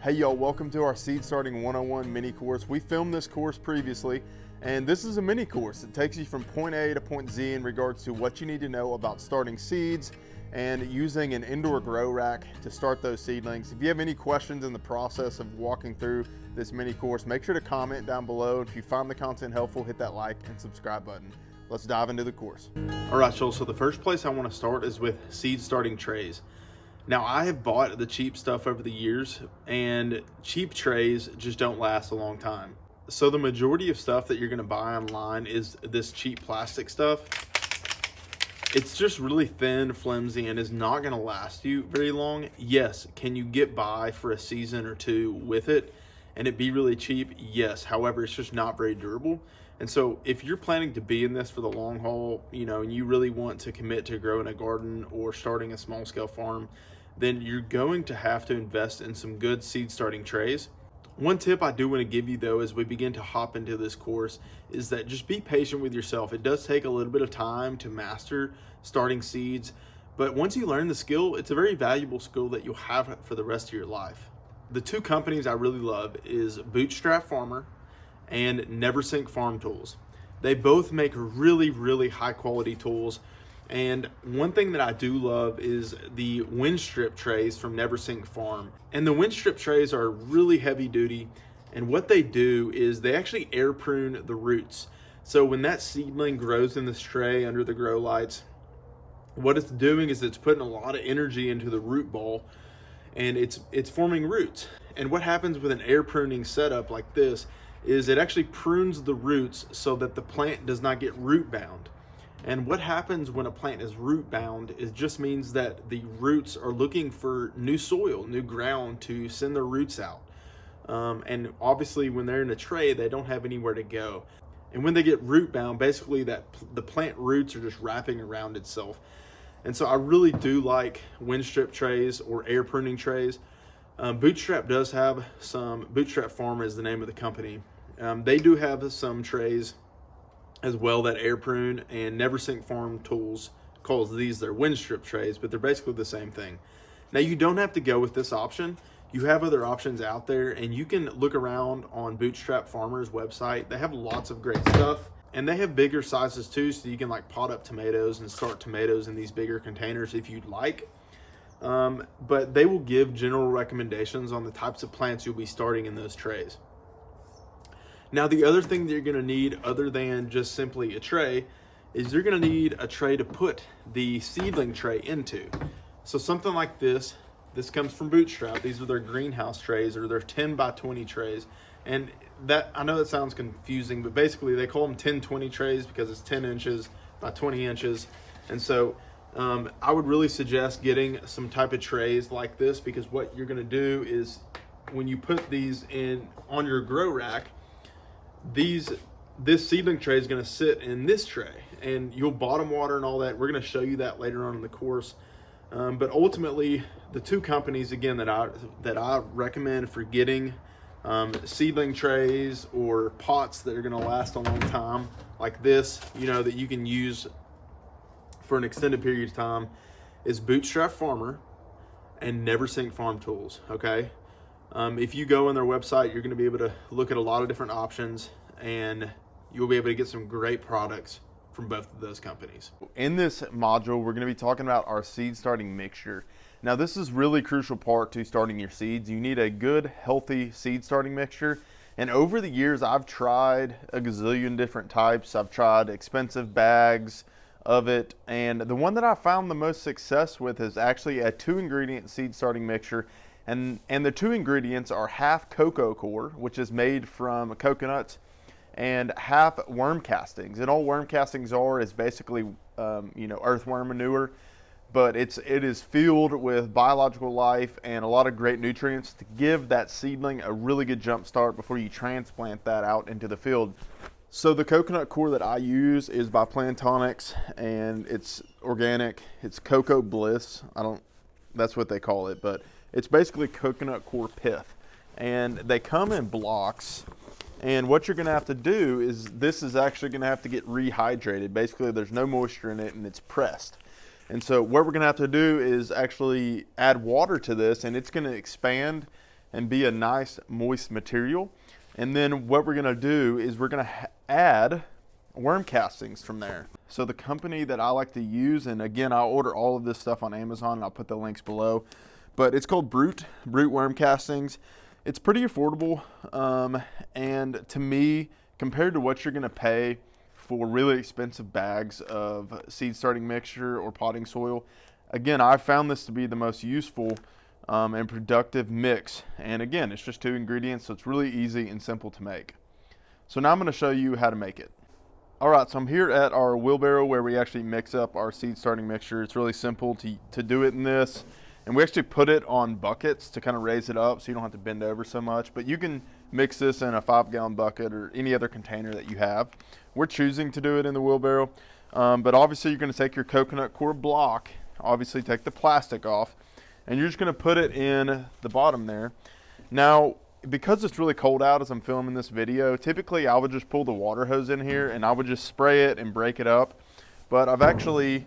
Hey y'all, welcome to our Seed Starting 101 mini course. We filmed this course previously, and this is a mini course. It takes you from point A to point Z in regards to what you need to know about starting seeds and using an indoor grow rack to start those seedlings. If you have any questions in the process of walking through this mini course, make sure to comment down below. If you find the content helpful, hit that like and subscribe button. Let's dive into the course. All right, y'all, so the first place I want to start is with seed starting trays. Now, I have bought the cheap stuff over the years, and cheap trays just don't last a long time. So the majority of stuff that you're gonna buy online is this cheap plastic stuff. It's just really thin, flimsy, and is not gonna last you very long. Yes, can you get by for a season or two with it and it be really cheap? Yes, however, it's just not very durable. And so if you're planning to be in this for the long haul, and you really want to commit to growing a garden or starting a small scale farm, then you're going to have to invest in some good seed starting trays. One tip I do want to give you though, as we begin to hop into this course, is that just be patient with yourself. It does take a little bit of time to master starting seeds, but once you learn the skill, it's a very valuable skill that you'll have for the rest of your life. The two companies I really love is Bootstrap Farmer and Neversink Farm Tools. They both make really, really high quality tools. And one thing that I do love is the wind strip trays from Neversink Farm. And the wind strip trays are really heavy duty. And what they do is they actually air prune the roots. So when that seedling grows in this tray under the grow lights, what it's doing is it's putting a lot of energy into the root ball, and it's forming roots. And what happens with an air pruning setup like this is it actually prunes the roots so that the plant does not get root bound. And what happens when a plant is root bound, it just means that the roots are looking for new soil, new ground to send their roots out. And obviously when they're in a tray, they don't have anywhere to go. And when they get root bound, basically the plant roots are just wrapping around itself. And so I really do like wind strip trays or air pruning trays. Bootstrap does have some. Bootstrap Farmer is the name of the company. They do have some trays as well that air prune, and Neversink Farm Tools calls these their wind strip trays, but they're basically the same thing. Now, you don't have to go with this option. You have other options out there, and you can look around on Bootstrap Farmer's website. They have lots of great stuff, and they have bigger sizes too, so you can like pot up tomatoes and start tomatoes in these bigger containers if you'd like. But they will give general recommendations on the types of plants you'll be starting in those trays. Now, the other thing that you're going to need, other than just simply a tray, is you're going to need a tray to put the seedling tray into. So something like this comes from Bootstrap. These are their greenhouse trays, or their 10 by 20 trays. And that, I know that sounds confusing, but basically they call them 10-20 trays because it's 10 inches by 20 inches. And so I would really suggest getting some type of trays like this, because what you're going to do is when you put these in on your grow rack, this seedling tray is going to sit in this tray, and you'll bottom water and all that. We're going to show you that later on in the course. But ultimately, the two companies again that I recommend for getting seedling trays or pots that are going to last a long time like this, that you can use for an extended period of time, is Bootstrap Farmer and Neversink Farm Tools. Okay. If you go on their website, you're going to be able to look at a lot of different options, and you'll be able to get some great products from both of those companies. In this module, we're going to be talking about our seed starting mixture. Now, this is really crucial part to starting your seeds. You need a good, healthy seed starting mixture. And over the years, I've tried a gazillion different types. I've tried expensive bags of it, and the one that I found the most success with is actually a 2-ingredient seed starting mixture. And the 2 ingredients are half cocoa coir, which is made from coconuts, and half worm castings. And all worm castings is basically, earthworm manure, but it is filled with biological life and a lot of great nutrients to give that seedling a really good jump start before you transplant that out into the field. So the coconut coir that I use is by Plantonics, and it's organic. It's Cocoa Bliss. That's what they call it, but it's basically coconut coir pith, and they come in blocks. And what you're going to have to do is this is actually going to have to get rehydrated. Basically, there's no moisture in it, and it's pressed. And so what we're going to have to do is actually add water to this, and it's going to expand and be a nice moist material. And then what we're gonna do is we're gonna add worm castings from there. So the company that I like to use, and again, I'll order all of this stuff on Amazon and I'll put the links below, but it's called Brute Worm Castings. It's pretty affordable, and to me, compared to what you're gonna pay for really expensive bags of seed starting mixture or potting soil, again, I found this to be the most useful and productive mix. And again, it's just 2 ingredients, so it's really easy and simple to make. So now I'm gonna show you how to make it. All right, so I'm here at our wheelbarrow where we actually mix up our seed starting mixture. It's really simple to do it in this. And we actually put it on buckets to kind of raise it up so you don't have to bend over so much. But you can mix this in a 5-gallon bucket or any other container that you have. We're choosing to do it in the wheelbarrow. But obviously you're gonna take your coconut core block, obviously take the plastic off, and you're just gonna put it in the bottom there. Now, because it's really cold out as I'm filming this video, typically I would just pull the water hose in here and I would just spray it and break it up. But I've actually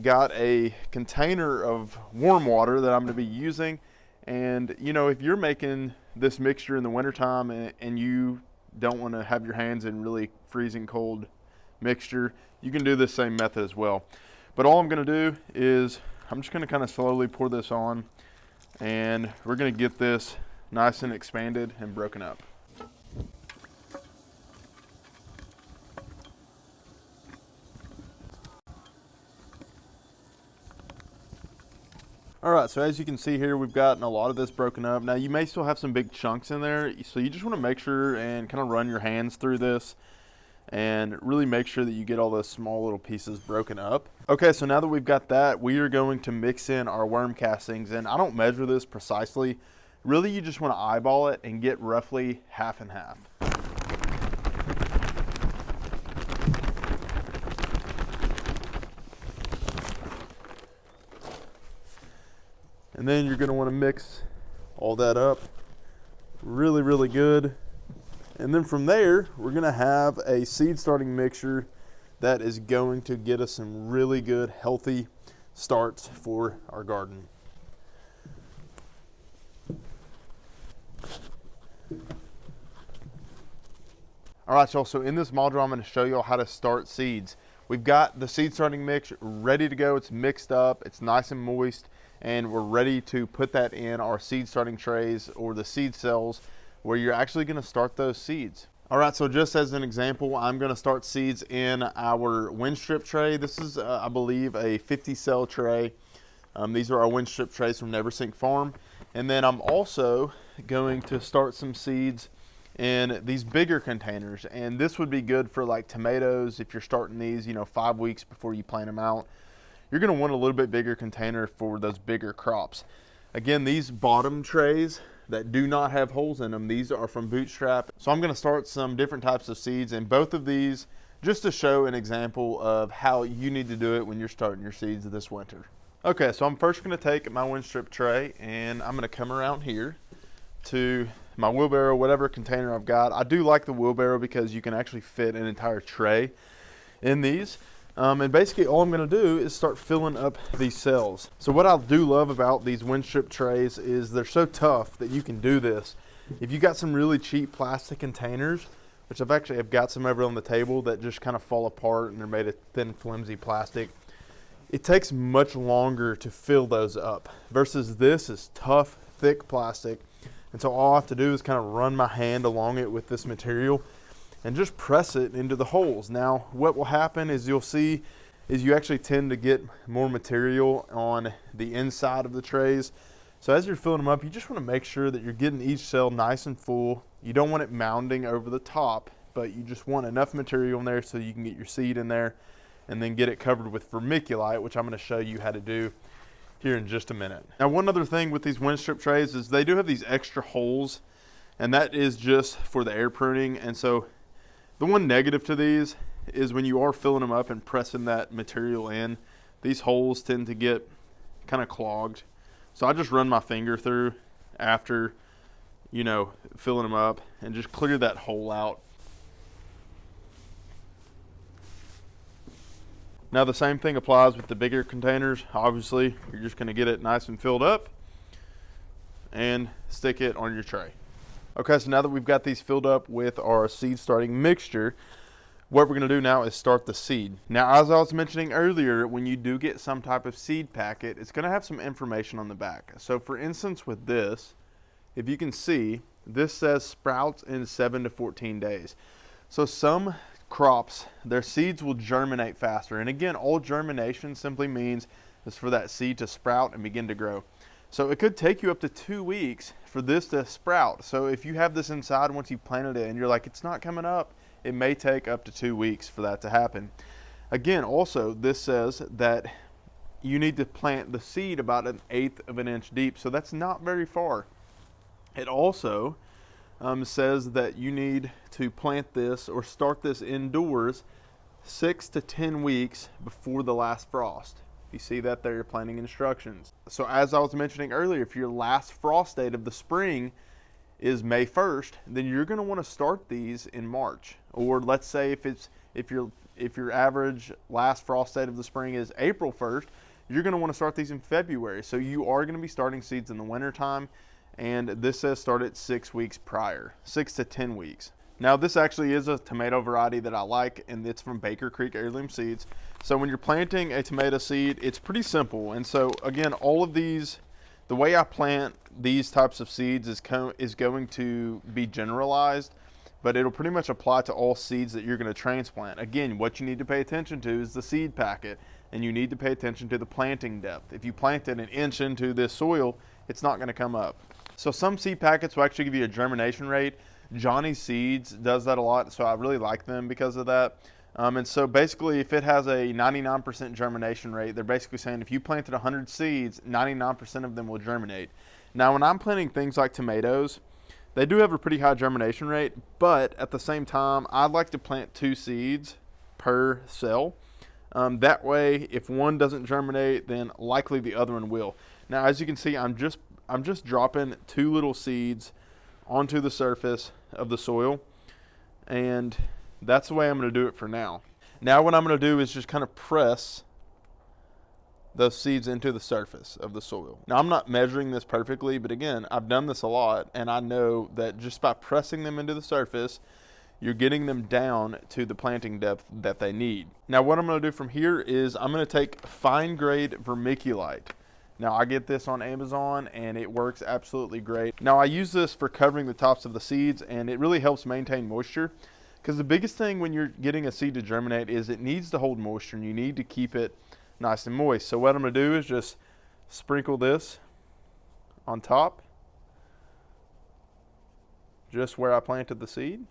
got a container of warm water that I'm gonna be using. And you know, if you're making this mixture in the wintertime and you don't wanna have your hands in really freezing cold mixture, you can do this same method as well. But all I'm gonna do is I'm just gonna kind of slowly pour this on, and we're gonna get this nice and expanded and broken up. All right, so as you can see here, we've gotten a lot of this broken up. Now you may still have some big chunks in there, so you just want to make sure and kind of run your hands through this and really make sure that you get all those small little pieces broken up. Okay, so now that we've got that, we are going to mix in our worm castings, and I don't measure this precisely. Really, you just want to eyeball it and get roughly half and half. And then you're going to want to mix all that up really, really good. And then from there, we're going to have a seed starting mixture that is going to get us some really good, healthy starts for our garden. All right, y'all, so in this module, I'm going to show y'all how to start seeds. We've got the seed starting mix ready to go. It's mixed up, it's nice and moist, and we're ready to put that in our seed starting trays or the seed cells where you're actually going to start those seeds. All right, so just as an example, I'm going to start seeds in our wind strip tray. This is, I believe, a 50 cell tray. These are our wind strip trays from Neversink Farm. And then I'm also going to start some seeds in these bigger containers, and this would be good for like tomatoes. If you're starting these, you know, 5 weeks before you plant them out, you're going to want a little bit bigger container for those bigger crops. Again, these bottom trays that do not have holes in them, these are from Bootstrap. So I'm going to start some different types of seeds in both of these just to show an example of how you need to do it when you're starting your seeds this winter. Okay, so I'm first going to take my wind strip tray and I'm going to come around here to my wheelbarrow, whatever container I've got. I do like the wheelbarrow because you can actually fit an entire tray in these. And basically all I'm going to do is start filling up these cells. So what I do love about these wind strip trays is they're so tough that you can do this. If you got some really cheap plastic containers, which I've got some over on the table that just kind of fall apart and they're made of thin, flimsy plastic, it takes much longer to fill those up versus this is tough, thick plastic. And so all I have to do is kind of run my hand along it with this material and just press it into the holes. Now, what will happen is you'll see is you actually tend to get more material on the inside of the trays. So as you're filling them up, you just want to make sure that you're getting each cell nice and full. You don't want it mounding over the top, but you just want enough material in there so you can get your seed in there and then get it covered with vermiculite, which I'm going to show you how to do here in just a minute. Now, one other thing with these wind strip trays is they do have these extra holes, and that is just for the air pruning. And so the one negative to these is when you are filling them up and pressing that material in, these holes tend to get kind of clogged. So I just run my finger through after, you know, filling them up and just clear that hole out. Now the same thing applies with the bigger containers. Obviously, you're just going to get it nice and filled up. and stick it on your tray. Okay, so now that we've got these filled up with our seed starting mixture, what we're going to do now is start the seed. Now, as I was mentioning earlier, when you do get some type of seed packet, it's going to have some information on the back. So for instance, with this, if you can see, this says sprouts in 7 to 14 days. So some crops, their seeds will germinate faster. And again, all germination simply means is for that seed to sprout and begin to grow. So it could take you up to 2 weeks for this to sprout. So if you have this inside once you've planted it and you're like, it's not coming up, it may take up to 2 weeks for that to happen. Again, also, this says that you need to plant the seed about 1/8 of an inch deep. So that's not very far. It also says that you need to plant this or start this indoors 6 to 10 weeks before the last frost. You see that there, your planting instructions. So as I was mentioning earlier, if your last frost date of the spring is May 1st, then you're going to want to start these in March. Or let's say if your average last frost date of the spring is April 1st, you're going to want to start these in February. So you are going to be starting seeds in the winter time, and this says start it 6 weeks prior, 6 to 10 weeks. Now this actually is a tomato variety that I like, and it's from Baker Creek Heirloom Seeds. So when you're planting a tomato seed, it's pretty simple. And so again, all of these, the way I plant these types of seeds is going to be generalized, but it'll pretty much apply to all seeds that you're going to transplant. Again, what you need to pay attention to is the seed packet, and you need to pay attention to the planting depth. If you plant it 1 inch into this soil, it's not going to come up. So some seed packets will actually give you a germination rate. Johnny Seeds does that a lot, so I really like them because of that. And so basically, if it has a 99% germination rate, they're basically saying if you planted 100 seeds, 99% of them will germinate. Now, when I'm planting things like tomatoes, they do have a pretty high germination rate, but at the same time, I'd like to plant 2 seeds per cell. That way, if one doesn't germinate, then likely the other one will. Now, as you can see, I'm just dropping 2 little seeds onto the surface of the soil, and that's the way I'm going to do it for now. Now what I'm going to do is just kind of press those seeds into the surface of the soil. Now I'm not measuring this perfectly, but again, I've done this a lot, and I know that just by pressing them into the surface, you're getting them down to the planting depth that they need. Now what I'm going to do from here is I'm going to take fine grade vermiculite. Now I get this on Amazon and it works absolutely great. Now I use this for covering the tops of the seeds, and it really helps maintain moisture, because the biggest thing when you're getting a seed to germinate is it needs to hold moisture, and you need to keep it nice and moist. So what I'm going to do is just sprinkle this on top, just where I planted the seed.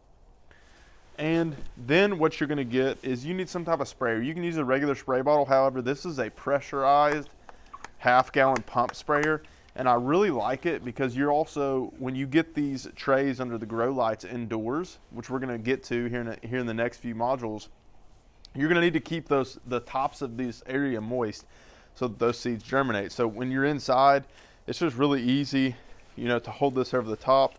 And then what you're going to get is you need some type of sprayer. You can use a regular spray bottle. However, this is a pressurized half-gallon pump sprayer, and I really like it because you're also, when you get these trays under the grow lights indoors, which we're going to get to here in the next few modules, you're going to need to keep the tops of this area moist so that those seeds germinate. So when you're inside, it's just really easy, to hold this over the top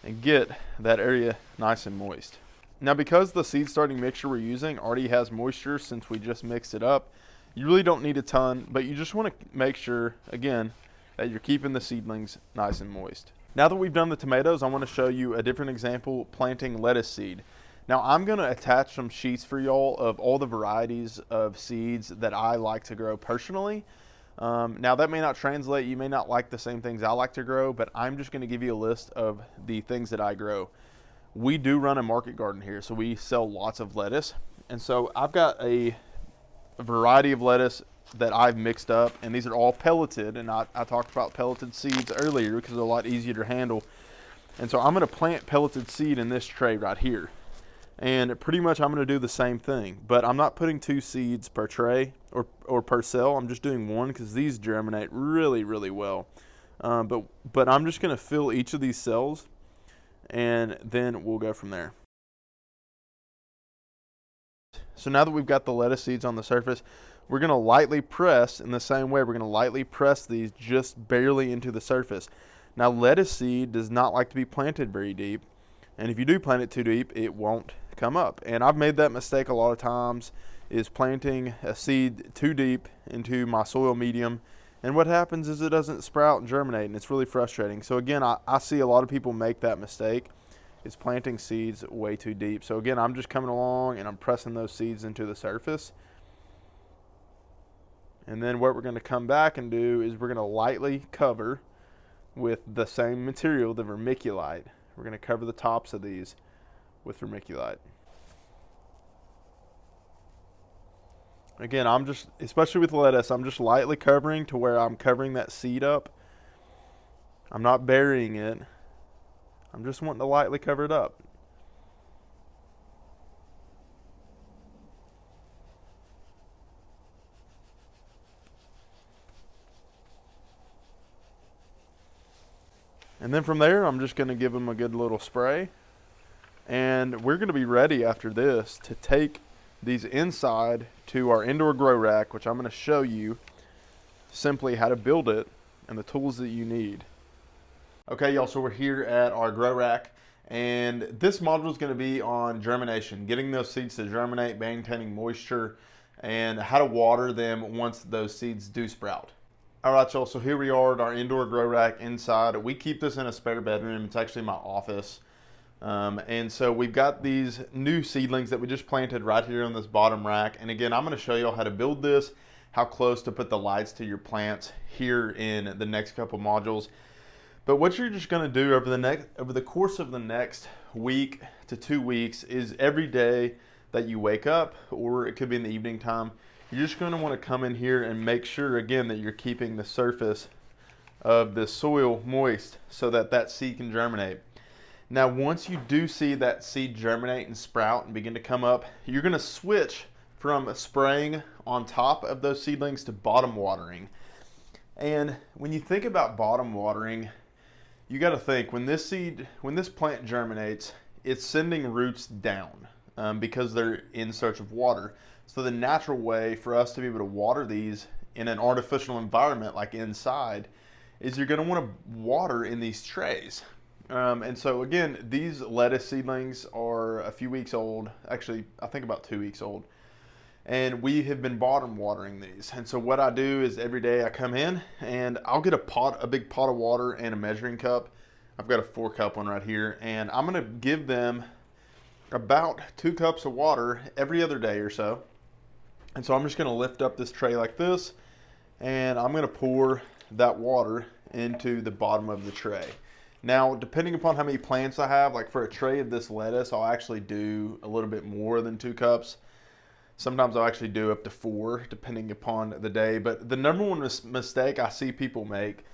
and get that area nice and moist. Now, because the seed starting mixture we're using already has moisture since we just mixed it up, you really don't need a ton, but you just want to make sure, again, that you're keeping the seedlings nice and moist. Now that we've done the tomatoes, I want to show you a different example planting lettuce seed. Now I'm going to attach some sheets for y'all of all the varieties of seeds that I like to grow personally. Now that may not translate, you may not like the same things I like to grow, but I'm just going to give you a list of the things that I grow. We do run a market garden here, so we sell lots of lettuce. And so I've got a variety of lettuce that I've mixed up, and these are all pelleted, and I talked about pelleted seeds earlier because they're a lot easier to handle. And so I'm going to plant pelleted seed in this tray right here, and pretty much I'm going to do the same thing, but I'm not putting 2 seeds per tray or per cell. I'm just doing 1 because these germinate really, really well. But I'm just going to fill each of these cells, and then we'll go from there. So now that we've got the lettuce seeds on the surface, we're going to lightly press in the same way. We're going to lightly press these just barely into the surface. Now lettuce seed does not like to be planted very deep, and if you do plant it too deep, it won't come up. And I've made that mistake a lot of times, is planting a seed too deep into my soil medium, And what happens is it doesn't sprout and germinate, and it's really frustrating. So again, I see a lot of people make that mistake, is planting seeds way too deep. So again, I'm just coming along and I'm pressing those seeds into the surface. And then what we're going to come back and do is we're going to lightly cover with the same material, the vermiculite. We're going to cover the tops of these with vermiculite. Again, I'm just, especially with lettuce, I'm just lightly covering to where I'm covering that seed up. I'm not burying it. I'm just wanting to lightly cover it up. And then from there, I'm just going to give them a good little spray. And we're going to be ready after this to take these inside to our indoor grow rack, which I'm going to show you simply how to build it and the tools that you need. Okay, y'all, so we're here at our grow rack, and this module is going to be on germination, getting those seeds to germinate, maintaining moisture, and how to water them once those seeds do sprout. All right, y'all, so here we are at our indoor grow rack inside. We keep this in a spare bedroom. It's actually my office. And so we've got these new seedlings that we just planted right here on this bottom rack. And again, I'm going to show you all how to build this, how close to put the lights to your plants here in the next couple modules. But what you're just going to do over the course of the next week to 2 weeks is every day that you wake up, or it could be in the evening time, you're just going to want to come in here and make sure again that you're keeping the surface of the soil moist so that that seed can germinate. Now, once you do see that seed germinate and sprout and begin to come up, you're going to switch from spraying on top of those seedlings to bottom watering. And when you think about bottom watering, you got to think when this plant germinates, it's sending roots down because they're in search of water. So the natural way for us to be able to water these in an artificial environment like inside is you're going to want to water in these trays. And so again, these lettuce seedlings are a few weeks old, actually I think about 2 weeks old, and we have been bottom watering these. And so what I do is every day I come in and I'll get a big pot of water and a measuring cup. I've got a 4-cup one right here, and I'm going to give them about 2 cups of water every other day or so. And so I'm just going to lift up this tray like this, and I'm going to pour that water into the bottom of the tray. Now, depending upon how many plants I have, like for a tray of this lettuce, I'll actually do a little bit more than 2 cups. Sometimes I'll actually do up to 4, depending upon the day. But the number one mistake I see people make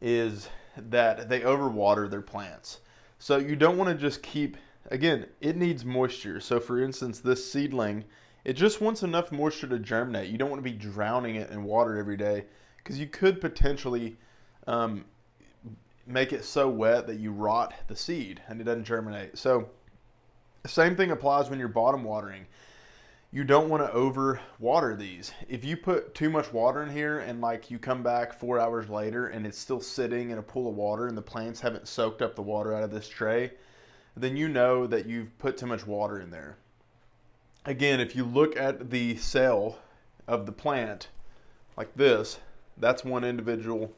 is that they overwater their plants. So you don't want to just keep, again, it needs moisture. So for instance, this seedling, it just wants enough moisture to germinate. You don't want to be drowning it in water every day, because you could potentially make it so wet that you rot the seed and it doesn't germinate. So the same thing applies when you're bottom watering. You don't want to over water these. If you put too much water in here and like you come back 4 hours later and it's still sitting in a pool of water and the plants haven't soaked up the water out of this tray, then you know that you've put too much water in there. Again, if you look at the cell of the plant like this, that's one individual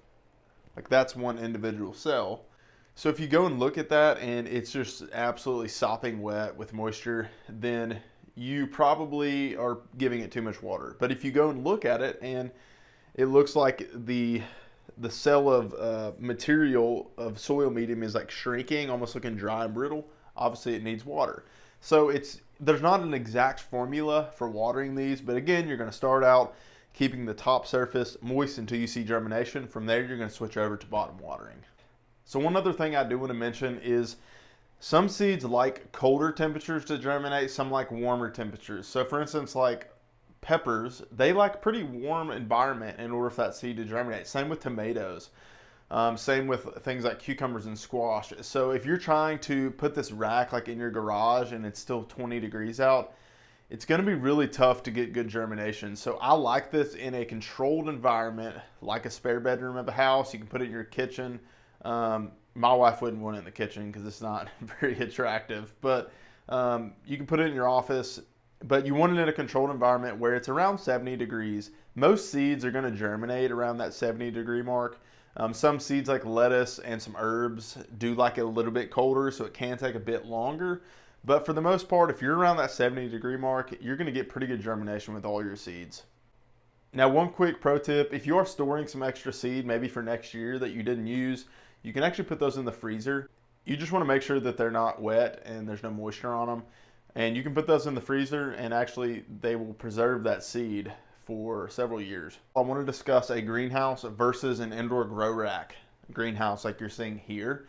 cell. So if you go and look at that and it's just absolutely sopping wet with moisture, then you probably are giving it too much water. But if you go and look at it and it looks like the cell of material of soil medium is like shrinking, almost looking dry and brittle, obviously it needs water. So there's not an exact formula for watering these, but again, you're going to start out keeping the top surface moist until you see germination. From there, you're going to switch over to bottom watering. So one other thing I do want to mention is some seeds like colder temperatures to germinate, some like warmer temperatures. So for instance, like peppers, they like pretty warm environment in order for that seed to germinate. Same with tomatoes. Same with things like cucumbers and squash. So if you're trying to put this rack like in your garage and it's still 20 degrees out, it's going to be really tough to get good germination. So I like this in a controlled environment, like a spare bedroom of a house. You can put it in your kitchen. My wife wouldn't want it in the kitchen because it's not very attractive, but you can put it in your office. But you want it in a controlled environment where it's around 70 degrees, Most seeds are going to germinate around that 70-degree mark. Some seeds like lettuce and some herbs do like it a little bit colder, so it can take a bit longer. But for the most part, if you're around that 70-degree mark, you're going to get pretty good germination with all your seeds. Now, one quick pro tip, if you are storing some extra seed, maybe for next year that you didn't use, you can actually put those in the freezer. You just want to make sure that they're not wet and there's no moisture on them. And you can put those in the freezer and actually they will preserve that seed for several years. I want to discuss a greenhouse versus an indoor grow rack greenhouse like you're seeing here.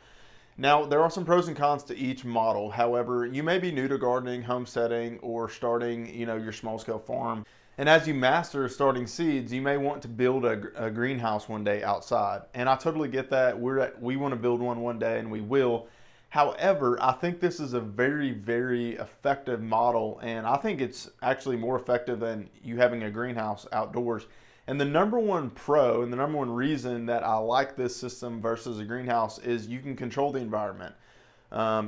Now, there are some pros and cons to each model. However, you may be new to gardening, homesteading, or starting, your small scale farm. And as you master starting seeds, you may want to build a greenhouse one day outside. And I totally get that. We want to build one day, and we will. However, I think this is a very, very effective model, and I think it's actually more effective than you having a greenhouse outdoors. And the number one pro and the number one reason that I like this system versus a greenhouse is you can control the environment.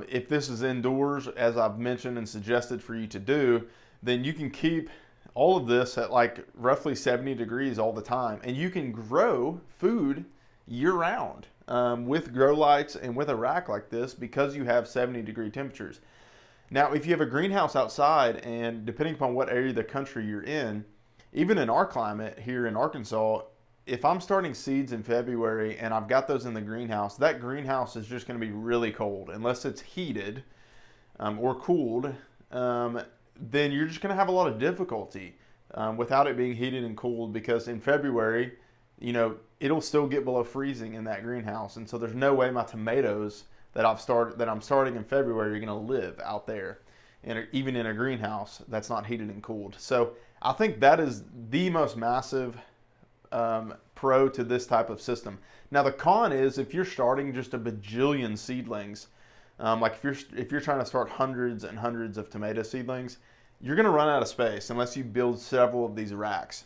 If this is indoors, as I've mentioned and suggested for you to do, then you can keep all of this at like roughly 70 degrees all the time, and you can grow food year round with grow lights and with a rack like this because you have 70-degree temperatures. Now, if you have a greenhouse outside, and depending upon what area of the country you're in, even in our climate here in Arkansas, if I'm starting seeds in February and I've got those in the greenhouse, that greenhouse is just going to be really cold unless it's heated or cooled. Then you're just going to have a lot of difficulty without it being heated and cooled, because in February, it'll still get below freezing in that greenhouse. And so there's no way my tomatoes that I'm starting in February are going to live out there, and even in a greenhouse that's not heated and cooled. So I think that is the most massive pro to this type of system. Now, the con is if you're starting just a bajillion seedlings, like if you're trying to start hundreds and hundreds of tomato seedlings, you're going to run out of space unless you build several of these racks.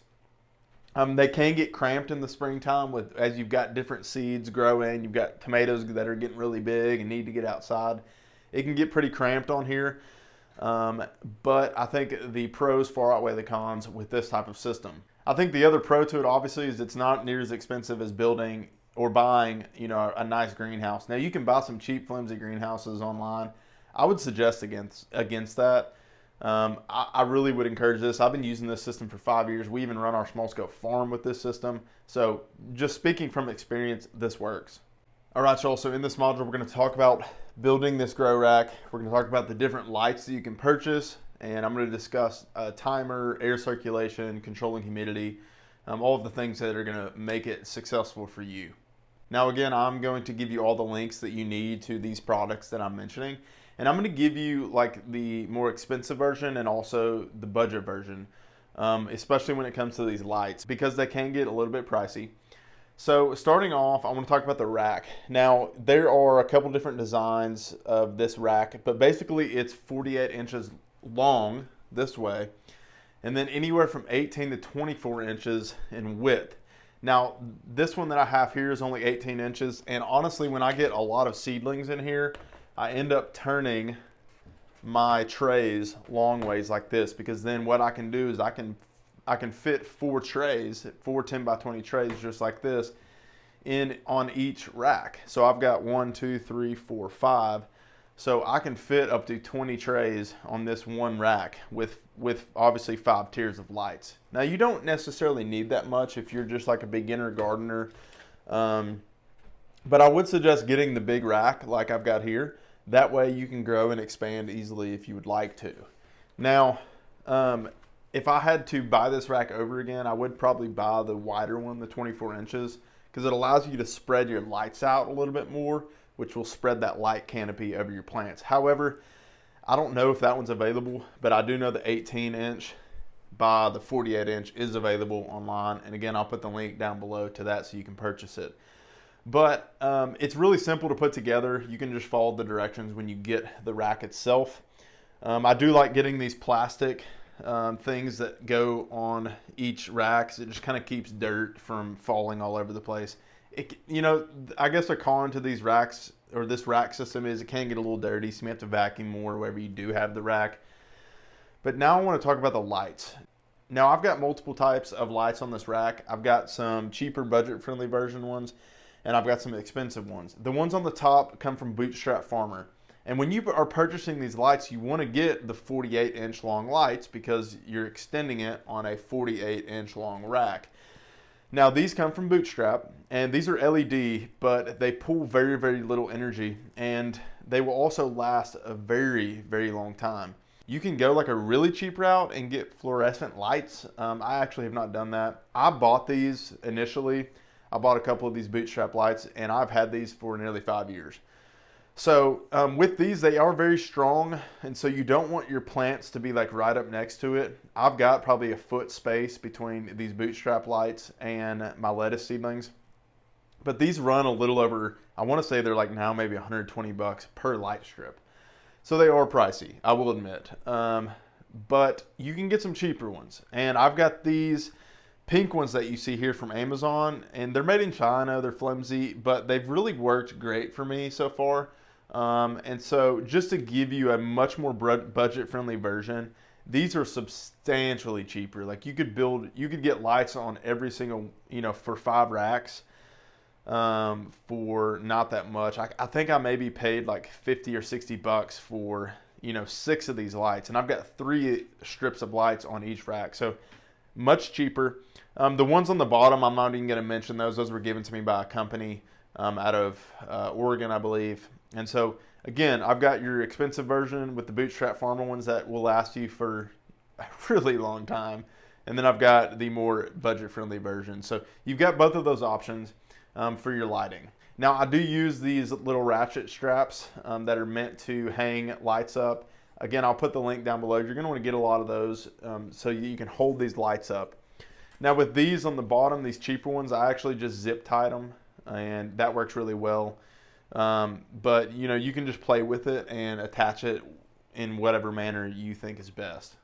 They can get cramped in the springtime as you've got different seeds growing. You've got tomatoes that are getting really big and need to get outside. It can get pretty cramped on here. But I think the pros far outweigh the cons with this type of system. I think the other pro to it, obviously, is it's not near as expensive as building or buying, a nice greenhouse. Now, you can buy some cheap, flimsy greenhouses online. I would suggest against that. I really would encourage this. I've been using this system for 5 years. We even run our small scale farm with this system. So just speaking from experience, this works. All right, y'all, so in this module, we're going to talk about building this grow rack. We're going to talk about the different lights that you can purchase, and I'm going to discuss a timer, air circulation, controlling humidity, all of the things that are going to make it successful for you. Now, again, I'm going to give you all the links that you need to these products that I'm mentioning, and I'm going to give you like the more expensive version and also the budget version, especially when it comes to these lights, because they can get a little bit pricey. So starting off, I want to talk about the rack. Now, there are a couple different designs of this rack, but basically it's 48 inches long this way, and then anywhere from 18 to 24 inches in width. Now, this one that I have here is only 18 inches, and honestly, when I get a lot of seedlings in here, I end up turning my trays long ways like this, because then what I can do is I can fit 4 trays, 4 10 by 20 trays just like this on each rack. So I've got 1, 2, 3, 4, 5. So I can fit up to 20 trays on this one rack with obviously 5 tiers of lights. Now, you don't necessarily need that much if you're just like a beginner gardener. But I would suggest getting the big rack like I've got here. That way you can grow and expand easily if you would like to. Now, if I had to buy this rack over again, I would probably buy the wider one, the 24 inches, because it allows you to spread your lights out a little bit more, which will spread that light canopy over your plants. However, I don't know if that one's available, but I do know the 18 inch by the 48 inch is available online. And again, I'll put the link down below to that so you can purchase it. But it's really simple to put together. You can just follow the directions when you get the rack itself. I do like getting these plastic things that go on each rack. So it just kind of keeps dirt from falling all over the place. I guess a con to these racks or this rack system is it can get a little dirty, so you have to vacuum more wherever you do have the rack. But now I want to talk about the lights. Now I've got multiple types of lights on this rack. I've got some cheaper budget-friendly version ones, and I've got some expensive ones. The ones on the top come from Bootstrap Farmer. And when you are purchasing these lights, you want to get the 48-inch long lights because you're extending it on a 48-inch long rack. Now these come from Bootstrap, and these are LED, but they pull very, very little energy, and they will also last a very, very long time. You can go like a really cheap route and get fluorescent lights. I actually have not done that. I bought these initially. I bought a couple of these Bootstrap lights, and I've had these for nearly 5 years. So with these, they are very strong, and so you don't want your plants to be like right up next to it. I've got probably a foot space between these Bootstrap lights and my lettuce seedlings. But these run a little over, I want to say they're like now maybe 120 bucks per light strip. So they are pricey, I will admit. But you can get some cheaper ones. And I've got these pink ones that you see here from Amazon, and they're made in China. They're flimsy, but they've really worked great for me so far. And so just to give you a much more budget-friendly version, these are substantially cheaper. Like you could get lights on every single, for 5 racks for not that much. I think I maybe paid like 50 or 60 bucks for, 6 of these lights, and I've got 3 strips of lights on each rack. So much cheaper. The ones on the bottom, I'm not even going to mention those. Those were given to me by a company out of Oregon, I believe. And so, again, I've got your expensive version with the Bootstrap Farmer ones that will last you for a really long time. And then I've got the more budget-friendly version. So you've got both of those options for your lighting. Now, I do use these little ratchet straps that are meant to hang lights up. Again, I'll put the link down below. You're going to want to get a lot of those so you can hold these lights up. Now, with these on the bottom, these cheaper ones, I actually just zip tied them, and that works really well. But you can just play with it and attach it in whatever manner you think is best.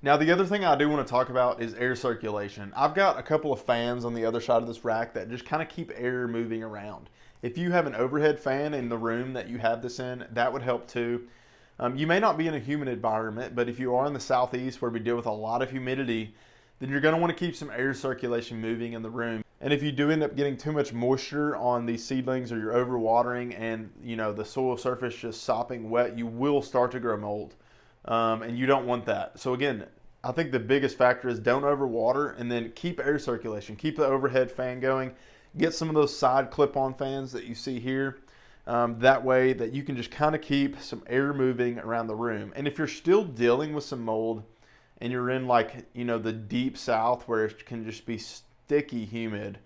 Now, the other thing I do want to talk about is air circulation. I've got a couple of fans on the other side of this rack that just kind of keep air moving around. If you have an overhead fan in the room that you have this in, that would help too. You may not be in a humid environment, but if you are in the southeast where we deal with a lot of humidity, then you're going to want to keep some air circulation moving in the room. And if you do end up getting too much moisture on these seedlings, or you're overwatering and the soil surface just sopping wet, you will start to grow mold, and you don't want that. So again, I think the biggest factor is don't overwater, and then keep air circulation. Keep the overhead fan going. Get some of those side clip-on fans that you see here. That way that you can just kind of keep some air moving around the room. And if you're still dealing with some mold and you're in the deep south where it can just be sticky humid,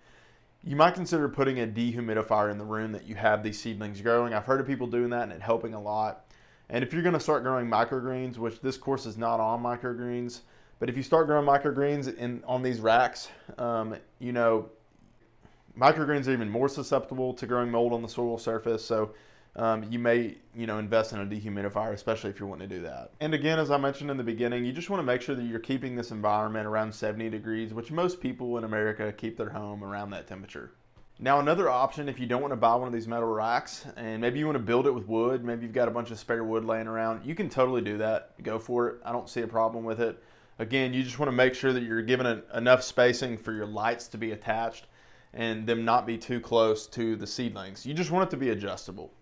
you might consider putting a dehumidifier in the room that you have these seedlings growing. I've heard of people doing that and it helping a lot. And if you're going to start growing microgreens, which this course is not on microgreens, but if you start growing microgreens on these racks, microgreens are even more susceptible to growing mold on the soil surface. So you may invest in a dehumidifier, especially if you're wanting to do that. And again, as I mentioned in the beginning, you just want to make sure that you're keeping this environment around 70 degrees, which most people in America keep their home around that temperature. Now, another option, if you don't want to buy one of these metal racks and maybe you want to build it with wood, maybe you've got a bunch of spare wood laying around, you can totally do that. Go for it. I don't see a problem with it. Again, you just want to make sure that you're giving it enough spacing for your lights to be attached and them not be too close to the seedlings. You just want it to be adjustable.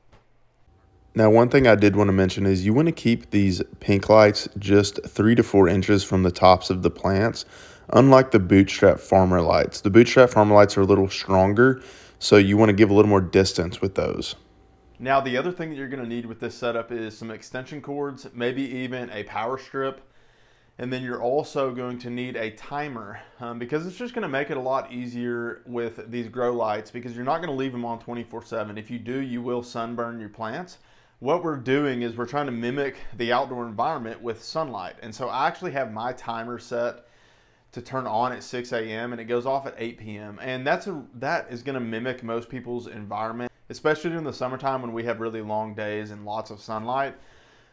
Now, one thing I did want to mention is you want to keep these pink lights just 3 to 4 inches from the tops of the plants, unlike the Bootstrap Farmer lights. The Bootstrap Farmer lights are a little stronger, so you want to give a little more distance with those. Now, the other thing that you're going to need with this setup is some extension cords, maybe even a power strip. And then you're also going to need a timer because it's just going to make it a lot easier with these grow lights, because you're not going to leave them on 24/7. If you do, you will sunburn your plants. What we're doing is we're trying to mimic the outdoor environment with sunlight. And so I actually have my timer set to turn on at 6 a.m. and it goes off at 8 p.m. And that is going to mimic most people's environment, especially in the summertime when we have really long days and lots of sunlight.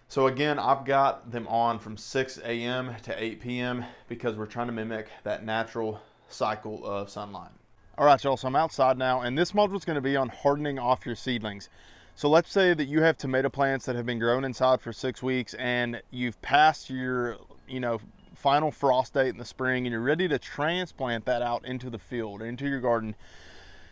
So again, I've got them on from 6 a.m. to 8 p.m. because we're trying to mimic that natural cycle of sunlight. All right, y'all, so I'm outside now, and this module is going to be on hardening off your seedlings. So let's say that you have tomato plants that have been grown inside for 6 weeks and you've passed your, final frost date in the spring and you're ready to transplant that out into the field, into your garden,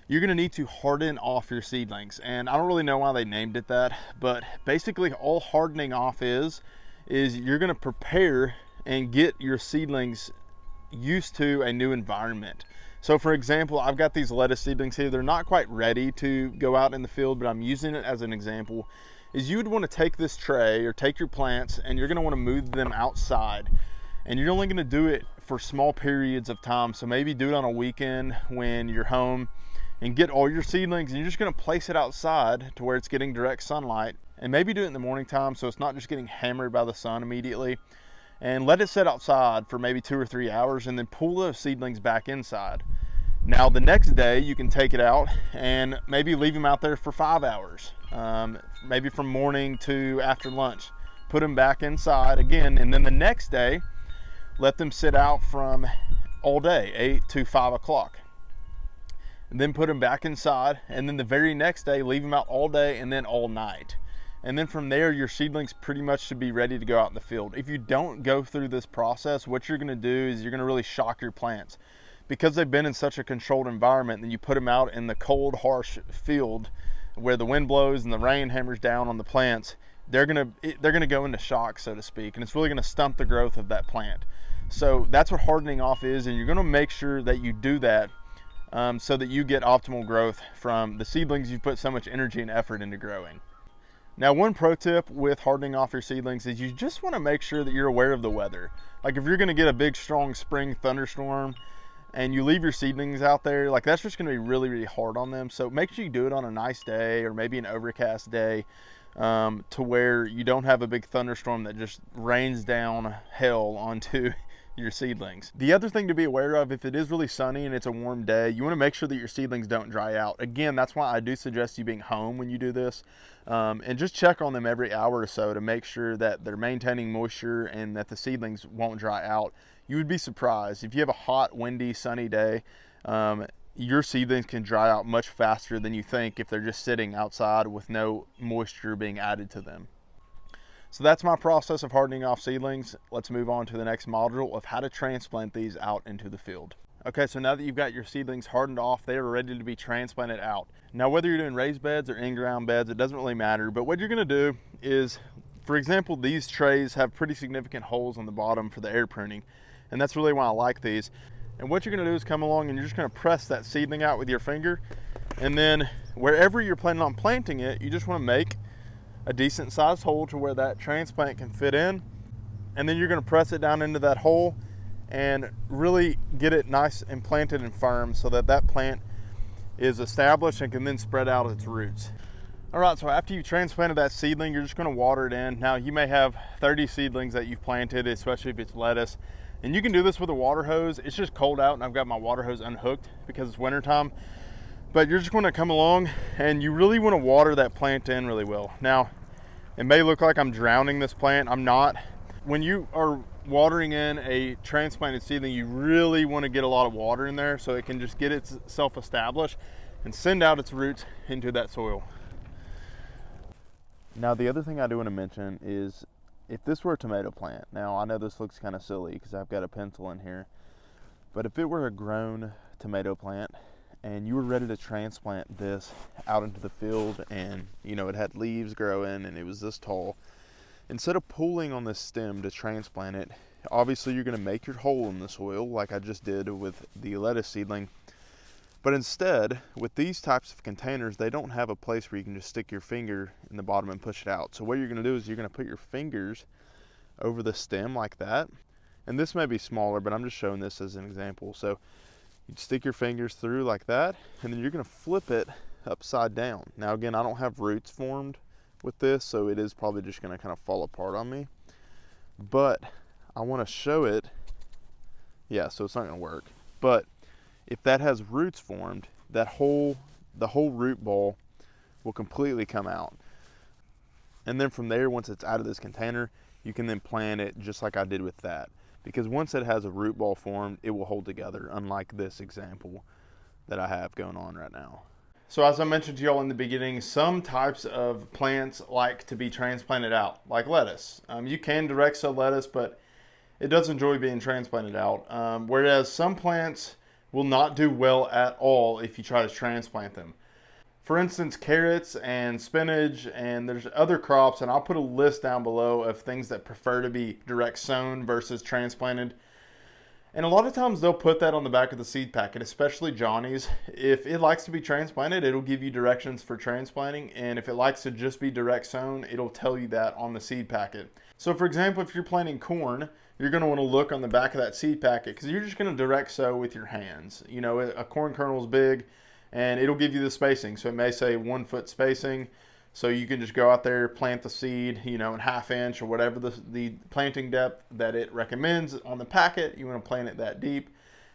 you're gonna need to harden off your seedlings. And I don't really know why they named it that, but basically all hardening off is you're gonna prepare and get your seedlings used to a new environment. So for example, I've got these lettuce seedlings here. They're not quite ready to go out in the field, but I'm using it as an example. Is you would want to take this tray or take your plants and you're going to want to move them outside. And you're only going to do it for small periods of time. So maybe do it on a weekend when you're home and get all your seedlings, and you're just going to place it outside to where it's getting direct sunlight. And maybe do it in the morning time so it's not just getting hammered by the sun immediately. And let it sit outside for maybe 2 or 3 hours and then pull those seedlings back inside. Now the next day you can take it out and maybe leave them out there for 5 hours, maybe from morning to after lunch. Put them back inside again, and then the next day let them sit out from all day, 8 to 5 o'clock. And then put them back inside, and then the very next day leave them out all day and then all night. And then from there, your seedlings pretty much should be ready to go out in the field. If you don't go through this process, what you're gonna do is you're gonna really shock your plants. Because they've been in such a controlled environment, then you put them out in the cold, harsh field where the wind blows and the rain hammers down on the plants, they're gonna go into shock, so to speak, and it's really gonna stunt the growth of that plant. So that's what hardening off is, and you're gonna make sure that you do that so that you get optimal growth from the seedlings you've put so much energy and effort into growing. Now, one pro tip with hardening off your seedlings is you just want to make sure that you're aware of the weather. Like if you're going to get a big strong spring thunderstorm and you leave your seedlings out there, like that's just going to be really, really hard on them. So make sure you do it on a nice day or maybe an overcast day to where you don't have a big thunderstorm that just rains down hell onto your seedlings. The other thing to be aware of, if it is really sunny and it's a warm day, you want to make sure that your seedlings don't dry out. Again, that's why I do suggest you being home when you do this, and just check on them every hour or so to make sure that they're maintaining moisture and that the seedlings won't dry out. You would be surprised if you have a hot, windy, sunny day, your seedlings can dry out much faster than you think if they're just sitting outside with no moisture being added to them. So that's my process of hardening off seedlings. Let's move on to the next module of how to transplant these out into the field. Okay, so now that you've got your seedlings hardened off, they are ready to be transplanted out. Now, whether you're doing raised beds or in-ground beds, it doesn't really matter, but what you're gonna do is, for example, these trays have pretty significant holes on the bottom for the air pruning, and that's really why I like these. And what you're gonna do is come along and you're just gonna press that seedling out with your finger, and then wherever you're planning on planting it, you just wanna make a decent sized hole to where that transplant can fit in, and then you're going to press it down into that hole and really get it nice and planted and firm so that that plant is established and can then spread out its roots. All right, so after you've transplanted that seedling, you're just going to water it in. Now you may have 30 seedlings that you've planted, especially if it's lettuce, and you can do this with a water hose. It's just cold out and I've got my water hose unhooked because it's winter time. But you're just going to come along and you really want to water that plant in really well. Now, it may look like I'm drowning this plant. I'm not. When you are watering in a transplanted seedling, you really want to get a lot of water in there so it can just get itself established and send out its roots into that soil. Now, the other thing I do want to mention is if this were a tomato plant, now I know this looks kind of silly because I've got a pencil in here, but if it were a grown tomato plant, and you were ready to transplant this out into the field and you know it had leaves growing and it was this tall, instead of pulling on this stem to transplant it, obviously you're going to make your hole in the soil like I just did with the lettuce seedling. But instead, with these types of containers, they don't have a place where you can just stick your finger in the bottom and push it out. So what you're going to do is you're going to put your fingers over the stem like that. And this may be smaller, but I'm just showing this as an example. So you stick your fingers through like that, and then you're going to flip it upside down. Now again, I don't have roots formed with this, so it is probably just going to kind of fall apart on me. But I want to show it. Yeah, so it's not going to work. But if that has roots formed, the whole root ball will completely come out. And then from there, once it's out of this container, you can then plant it just like I did with that. Because once it has a root ball formed, it will hold together, unlike this example that I have going on right now. So as I mentioned to y'all in the beginning, some types of plants like to be transplanted out, like lettuce. You can direct sow lettuce, but it does enjoy being transplanted out. Whereas some plants will not do well at all if you try to transplant them. For instance, carrots and spinach, and there's other crops, and I'll put a list down below of things that prefer to be direct sown versus transplanted. And a lot of times they'll put that on the back of the seed packet, especially Johnny's. If it likes to be transplanted, it'll give you directions for transplanting. And if it likes to just be direct sown, it'll tell you that on the seed packet. So for example, if you're planting corn, you're going to want to look on the back of that seed packet because you're just going to direct sow with your hands. You know, a corn kernel is big and it'll give you the spacing. So it may say 1 foot spacing. So you can just go out there, plant the seed, you know, in 1/2 inch or whatever the planting depth that it recommends on the packet. You want to plant it that deep.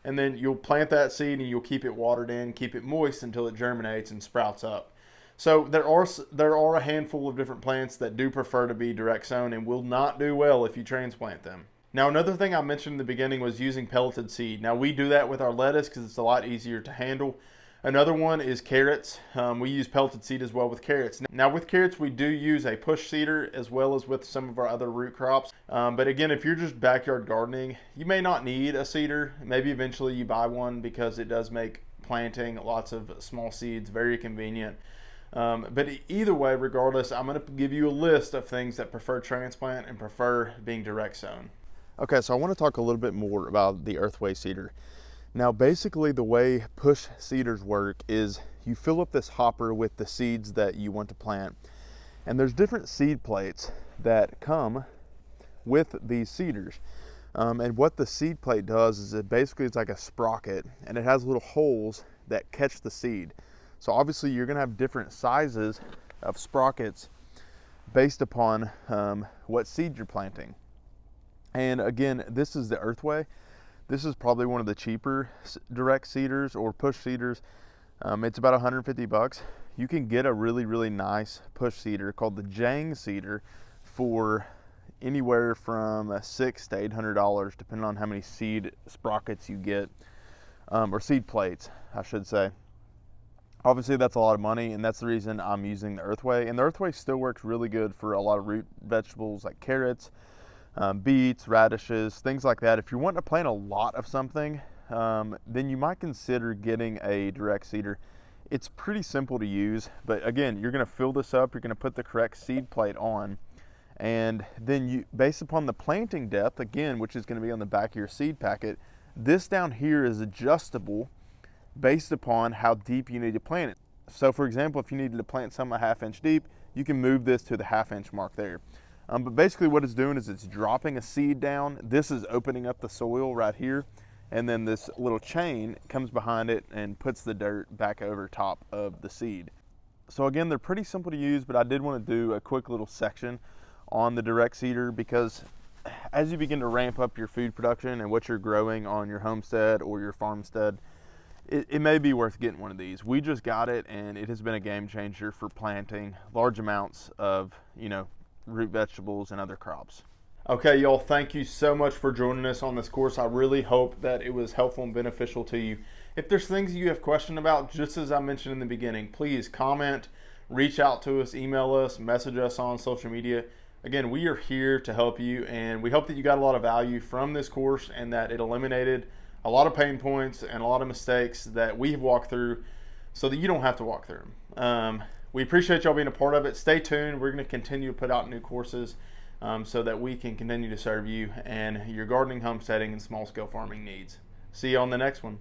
And then you'll plant that seed and you'll keep it watered in, keep it moist until it germinates and sprouts up. So there are a handful of different plants that do prefer to be direct sown and will not do well if you transplant them. Now another thing I mentioned in the beginning was using pelleted seed. Now we do that with our lettuce because it's a lot easier to handle. Another one is carrots. We use pelleted seed as well with carrots. Now with carrots, we do use a push seeder as well as with some of our other root crops. But again, if you're just backyard gardening, you may not need a seeder. Maybe eventually you buy one because it does make planting lots of small seeds very convenient. But either way, regardless, I'm going to give you a list of things that prefer transplant and prefer being direct sown. Okay, so I want to talk a little bit more about the earthway seeder. Now basically the way push seeders work is you fill up this hopper with the seeds that you want to plant, and there's different seed plates that come with these seeders. And what the seed plate does is it's like a sprocket, and it has little holes that catch the seed. So obviously you're gonna have different sizes of sprockets based upon what seed you're planting. And again, this is the earthway. This is probably one of the cheaper direct seeders or push seeders. It's about 150 bucks. You can get a really, really nice push seeder called the Jang seeder for anywhere from $600 to $800, depending on how many seed sprockets you get, or seed plates, I should say. Obviously that's a lot of money, and that's the reason I'm using the earthway. And the earthway still works really good for a lot of root vegetables like carrots, beets, radishes, things like that. If you're wanting to plant a lot of something, then you might consider getting a direct seeder. It's pretty simple to use, but again, you're going to fill this up, you're going to put the correct seed plate on, and then you, based upon the planting depth, again, which is going to be on the back of your seed packet, this down here is adjustable based upon how deep you need to plant it. So for example, if you needed to plant some 1/2 inch deep, you can move this to the 1/2 inch mark there. But basically what it's doing is it's dropping a seed down. This is opening up the soil right here. And then this little chain comes behind it and puts the dirt back over top of the seed. So again, they're pretty simple to use, but I did want to do a quick little section on the direct seeder because as you begin to ramp up your food production and what you're growing on your homestead or your farmstead, it may be worth getting one of these. We just got it and it has been a game changer for planting large amounts of, root vegetables and other crops. Okay, y'all, thank you so much for joining us on this course. I really hope that it was helpful and beneficial to you. If there's things you have questions about, just as I mentioned in the beginning, please comment, reach out to us, email us, message us on social media. Again, we are here to help you, and we hope that you got a lot of value from this course and that it eliminated a lot of pain points and a lot of mistakes that we've walked through so that you don't have to walk through them. We appreciate y'all being a part of it. Stay tuned. We're going to continue to put out new courses so that we can continue to serve you and your gardening, homesteading, and small-scale farming needs. See you on the next one.